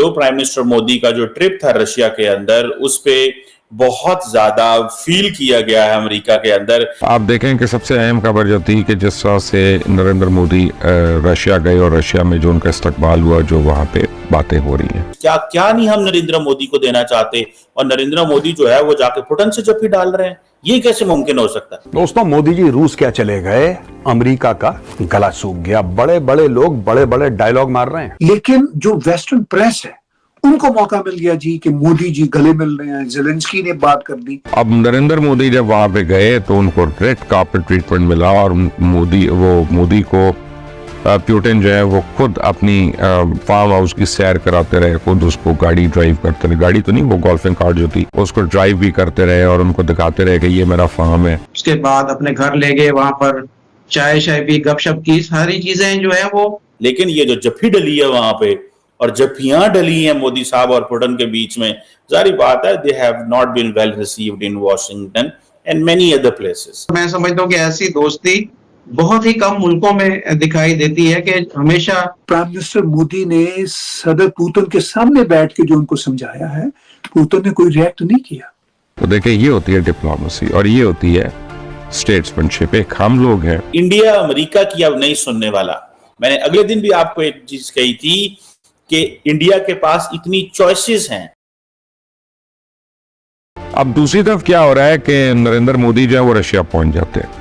जो prime minister Modi का जो ट्रिप था रशिया के अंदर, उस पे बहुत ज्यादा फील किया गया है अमेरिका के अंदर। आप देखें कि सबसे अहम खबर जो थी कि जिस तरह से नरेंद्र मोदी रशिया गए और रशिया में जो उनका इस्तकबाल हुआ, जो वहां पे बातें हो रही हैं, क्या क्या नहीं हम नरेंद्र मोदी को देना चाहते, और नरेंद्र मोदी जो है वो जाके पुतिन से जप्फी डाल रहे हैं, ये कैसे मुमकिन हो सकता है? दोस्तों, मोदी जी रूस क्या चले गए, अमेरिका का गला सूख गया। बड़े बड़े लोग बड़े बड़े डायलॉग मार रहे हैं, लेकिन जो वेस्टर्न प्रेस है उनको मौका मिल गया जी कि मोदी जी गले मिल रहे हैं, ज़ेलेंस्की ने बात कर दी। अब नरेंद्र मोदी जब वहां पे गए तो उनको रेड कार्पेट ट्रीटमेंट मिला, और मोदी को पुतिन जो है वो खुद अपनी फार्म हाउस की सैर कराते रहे, खुद उसको गाड़ी ड्राइव करते रहे, गाड़ी तो नहीं, वो गोल्फिंग कार जो थी उसको ड्राइव भी करते रहे और उनको दिखाते रहे कि ये मेरा फार्म है। उसके बाद अपने घर ले गए, वहां पर चाय शाय पी, गपशप की, सारी चीजें जो है वो। लेकिन ये जो जप्फी डली है वहां पे, और जप्फियां डली हैं मोदी साहब और पुतिन के बीच में, जारी बात है they have not been well received in Washington and many other places. मैं समझता हूँ कि ऐसी दोस्ती बहुत ही कम मुल्कों में दिखाई देती है कि हमेशा। प्राइम मिनिस्टर मोदी ने सदर पुतिन के सामने बैठ के जो उनको समझाया है, पुतिन ने कोई रिएक्ट नहीं किया। तो देखिए, ये होती है डिप्लोमेसी और ये होती है स्टेट्समैनशिप। एक हम लोग हैं, इंडिया अमेरिका की अब नहीं सुनने वाला। मैंने अगले दिन भी आपको एक चीज कही थी कि इंडिया के पास इतनी चॉइसेस हैं। अब दूसरी तरफ क्या हो रहा है कि नरेंद्र मोदी जो है वो रशिया पहुंच जाते हैं।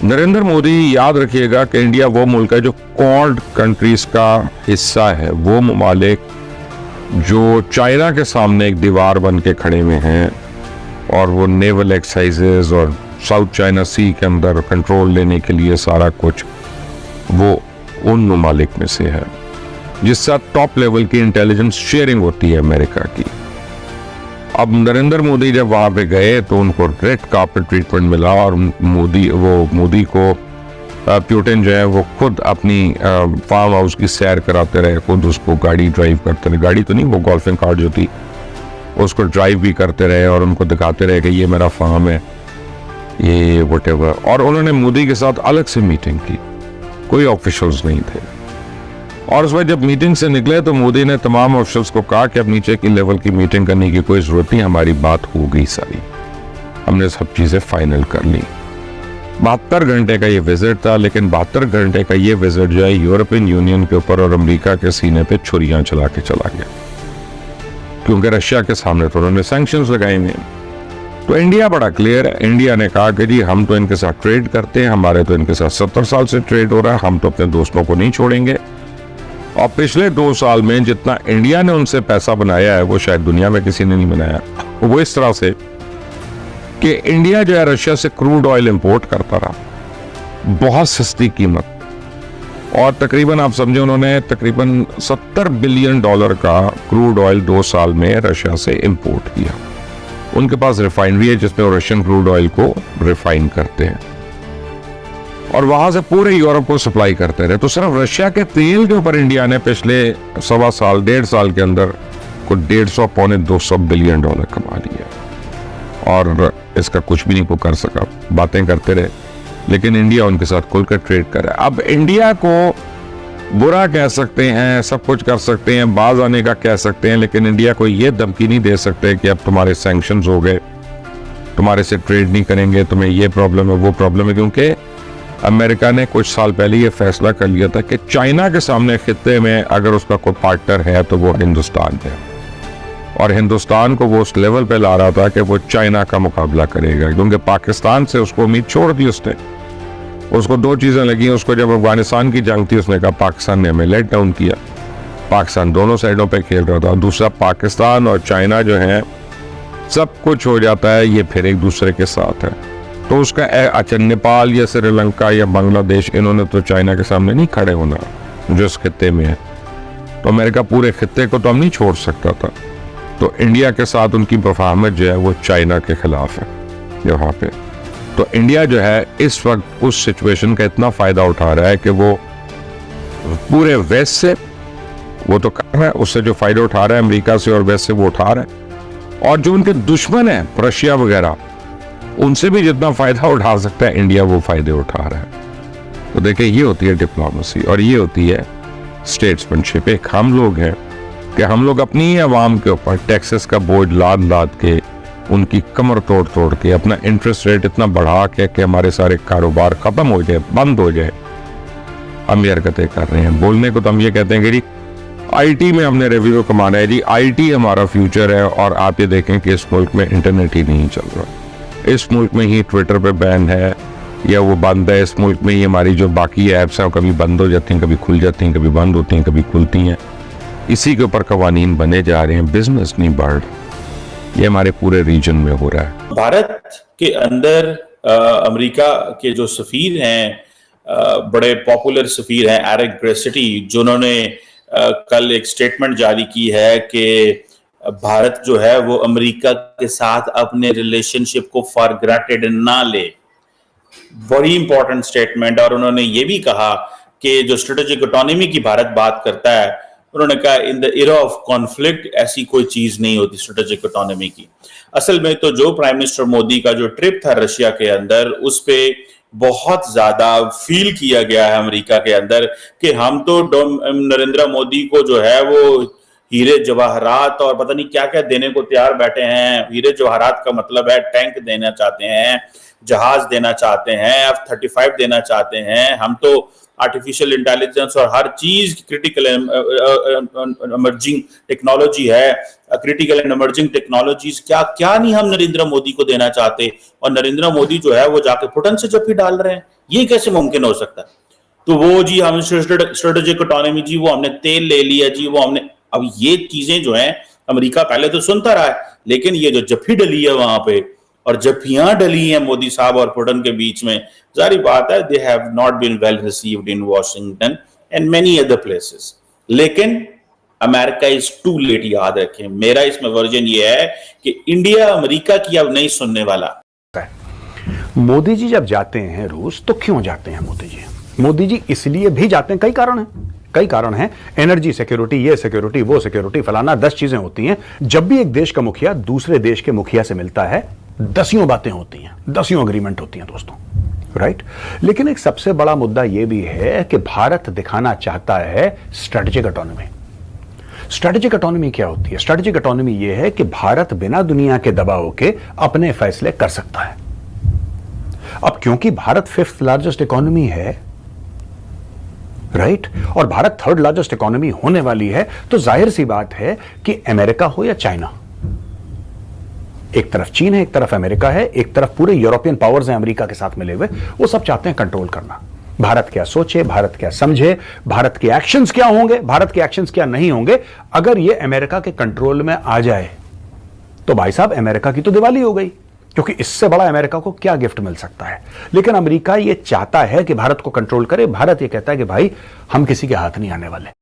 नरेंद्र मोदी, याद रखिएगा कि इंडिया वो मुल्क है जो क्वाड कंट्रीज का हिस्सा है, वो ममालिक जो चाइना के सामने एक दीवार बन के खड़े हुए हैं, और वो नेवल एक्सरसाइजेज और साउथ चाइना सी के अंदर कंट्रोल लेने के लिए सारा कुछ वो उन ममालिक में से है जिससे टॉप लेवल की इंटेलिजेंस शेयरिंग होती है अमेरिका की। अब नरेंद्र मोदी जब वहां पे गए तो उनको रेड कार्पेट ट्रीटमेंट मिला, और मोदी को पुतिन जो है वो खुद अपनी फार्म हाउस की सैर कराते रहे, खुद उसको गाड़ी ड्राइव करते रहे, गाड़ी तो नहीं, वो गोल्फिंग कार जो थी उसको ड्राइव भी करते रहे और उनको दिखाते रहे कि ये मेरा फार्म है, ये व्हाटएवर। और उन्होंने मोदी के साथ अलग से मीटिंग की, कोई ऑफिशियल्स नहीं थे। और उस वक्त जब मीटिंग से निकले तो मोदी ने तमाम ऑफिशियल्स को कहा कि अब नीचे की लेवल की मीटिंग करने की कोई जरूरत नहीं, हमारी बात हो गई सारी, हमने सब चीजें फाइनल कर ली। 72 घंटे का ये विजिट था, लेकिन 72 घंटे का ये विजिट जो है यूरोपियन यूनियन के ऊपर और अमेरिका के सीने पे छुरियां चला के चला गया, क्योंकि रशिया के सामने तो उन्होंने सैंक्शंस लगाए हुए। तो इंडिया बड़ा क्लियर है, इंडिया ने कहा कि जी हम तो इनके साथ ट्रेड करते हैं, हमारे तो इनके साथ 70 साल से ट्रेड हो रहा है, हम तो अपने दोस्तों को नहीं छोड़ेंगे। और पिछले 2 साल में जितना इंडिया ने उनसे पैसा बनाया है वो शायद दुनिया में किसी ने नहीं बनाया। वो इस तरह से कि इंडिया जो है रशिया से क्रूड ऑयल इंपोर्ट करता रहा, बहुत सस्ती कीमत, और तकरीबन आप समझे उन्होंने तकरीबन $70 बिलियन का क्रूड ऑयल 2 साल में रशिया से इंपोर्ट किया। उनके पास रिफाइनरी है जिसमें वो रशियन क्रूड ऑयल को रिफाइन करते हैं, और वहां से पूरे यूरोप को सप्लाई करते रहे। तो सिर्फ रशिया के तेल के ऊपर इंडिया ने पिछले 1.25 साल के अंदर कुछ 150-200 बिलियन डॉलर कमा लिया, और इसका कुछ भी नहीं को कर सका। बातें करते रहे, लेकिन इंडिया उनके साथ खुलकर ट्रेड करे। अब इंडिया को बुरा कह सकते हैं, सब कुछ कर सकते हैं, बाज आने का कह सकते हैं, लेकिन इंडिया को ये धमकी नहीं दे सकते कि अब तुम्हारे सैंक्शंस हो गए, तुम्हारे से ट्रेड नहीं करेंगे, तुम्हें ये प्रॉब्लम है वो प्रॉब्लम है। क्योंकि अमेरिका ने कुछ साल पहले ये फैसला कर लिया था कि चाइना के सामने खित्ते में अगर उसका कोई पार्टनर है तो वो हिंदुस्तान है, और हिंदुस्तान को वो उस लेवल पे ला रहा था कि वो चाइना का मुकाबला करेगा, क्योंकि पाकिस्तान से उसको उम्मीद छोड़ दी उसने। उसको 2 चीजें लगी उसको, जब अफगानिस्तान की जंग थी उसने कहा पाकिस्तान ने हमें लेट डाउन किया, पाकिस्तान दोनों साइडों पे खेल रहा था। दूसरा, पाकिस्तान और चाइना जो है सब कुछ हो जाता है ये फिर एक दूसरे के साथ है, तो उसका अच्छा नेपाल या श्रीलंका या बांग्लादेश, इन्होंने तो चाइना के सामने नहीं खड़े होना जो इस खित्ते में है। तो अमेरिका पूरे खित्ते को तो हम नहीं छोड़ सकता था, तो इंडिया के साथ उनकी परफॉर्मेंस जो है वो चाइना के खिलाफ है यहाँ पे। तो इंडिया जो है इस वक्त उस सिचुएशन का इतना फायदा उठा रहा है कि वो पूरे वेस्ट से वो तो कर रहा है, उससे जो फायदा उठा रहा है अमेरिका से और वेस्ट से वो उठा रहा है, और जो उनके दुश्मन है रशिया वगैरह उनसे भी जितना फायदा उठा सकता है इंडिया वो फायदे उठा रहा है। तो देखिए, ये होती है डिप्लोमेसी और ये होती है स्टेट्समैनशिप। एक हम लोग हैं कि हम लोग अपनी ही आवाम के ऊपर टैक्सेस का बोझ लाद लाद के, उनकी कमर तोड़ तोड़ के, अपना इंटरेस्ट रेट इतना बढ़ा के कि हमारे सारे कारोबार खत्म हो जाए, बंद हो जाए, हम ये हरकतें कर रहे हैं। बोलने को तो हम ये कहते हैं कि जी आईटी में हमने रेवेन्यू कमाना है, जी आईटी हमारा फ्यूचर है, और आप ये देखें कि इस मुल्क में इंटरनेट ही नहीं चल रहा। इस मुल्क में ही ट्विटर पे बैन है या वो बंद है। इस मुल्क में ही हमारी जो बाकी ऐप्स हैं वो कभी बंद हो जाती हैं, कभी खुल जाती हैं, कभी बंद होती हैं, कभी खुलती हैं। इसी के ऊपर कवानीन बने जा रहे हैं, बिजनेस नहीं बढ़ रहा। ये हमारे पूरे रीजन में हो रहा है। भारत के अंदर अमेरिका के जो सफीर हैं, बड़े पॉपुलर सफीर हैं एरिक ग्रेसिटी, जिन्होंने कल एक स्टेटमेंट जारी की है कि भारत जो है वो अमेरिका के साथ अपने रिलेशनशिप को फॉर ग्रांटेड ना ले। बड़ी इंपॉर्टेंट स्टेटमेंट। और उन्होंने ये भी कहा कि जो स्ट्रेटेजिक ऑटोनॉमी की भारत बात करता है, उन्होंने कहा in the era of conflict ऐसी कोई चीज नहीं होती स्ट्रेटेजिक ऑटोनॉमी की। असल में तो जो प्राइम मिनिस्टर मोदी का जो ट्रिप था रशिया के अंदर, उस पे बहुत ज्यादा फील किया गया है अमेरिका के अंदर कि हम तो नरेंद्र मोदी को जो है वो हीरे जवाहरात और पता नहीं क्या क्या देने को तैयार बैठे हैं। हीरे जवाहरात का मतलब है टैंक देना चाहते हैं, जहाज देना चाहते हैं, F-35 देना चाहते हैं। हम तो आर्टिफिशियल इंटेलिजेंस और हर चीज क्रिटिकल इमर्जिंग टेक्नोलॉजी है, क्रिटिकल एंड इमर्जिंग टेक्नोलॉजीज क्या क्या नहीं हम नरेंद्र मोदी को देना चाहते, और नरेंद्र मोदी जो है वो जाके पुटन से जप्फी डाल रहे हैं। ये कैसे मुमकिन हो सकता है? तो वो जी हम स्ट्रेटेजिक ऑटोनॉमी जी, वो हमने तेल ले लिया जी, वो हमने, अब ये चीजें जो हैं अमेरिका पहले तो सुनता रहा है, लेकिन ये जो जप्फी डली है वहां पे और जप्फियां डली हैं मोदी साहब और पुतिन के बीच में, जारी बात है they have not been well received in Washington and many other places. लेकिन अमेरिका इज टू लेट। याद रखें, मेरा इसमें वर्जन ये है कि इंडिया अमेरिका की अब नहीं सुनने वाला। मोदी जी जब जाते हैं रूस तो क्यों जाते हैं मोदी जी? मोदी जी इसलिए भी जाते हैं, कई कारण हैं। एनर्जी सिक्योरिटी, ये सिक्योरिटी, वो सिक्योरिटी, फलाना 10 चीजें होती हैं। जब भी एक देश का मुखिया दूसरे देश के मुखिया से मिलता है, दसियों बातें होती हैं, दसियों एग्रीमेंट होती हैं दोस्तों, राइट। लेकिन एक सबसे बड़ा मुद्दा यह भी है कि भारत दिखाना चाहता है स्ट्रेटेजिक ऑटोनॉमी। स्ट्रेटेजिक ऑटोनॉमी क्या होती है? स्ट्रेटेजिक ऑटोनॉमी यह है कि भारत बिना दुनिया के दबाव के अपने फैसले कर सकता है। अब क्योंकि भारत 5th लार्जेस्ट इकोनॉमी है, राइट, और भारत 3rd लार्जेस्ट इकोनॉमी होने वाली है, तो जाहिर सी बात है कि अमेरिका हो या चाइना, एक तरफ चीन है, एक तरफ अमेरिका है, एक तरफ पूरे यूरोपियन पावर्स हैं अमेरिका के साथ मिले हुए, वो सब चाहते हैं कंट्रोल करना। भारत क्या सोचे, भारत क्या समझे, भारत के एक्शंस क्या होंगे, भारत के एक्शंस क्या नहीं होंगे। अगर ये अमेरिका के कंट्रोल में आ जाए तो भाई साहब अमेरिका की तो दिवाली हो गई, क्योंकि इससे बड़ा अमेरिका को क्या गिफ्ट मिल सकता है। लेकिन अमेरिका ये चाहता है कि भारत को कंट्रोल करे। भारत ये कहता है कि भाई हम किसी के हाथ नहीं आने वाले।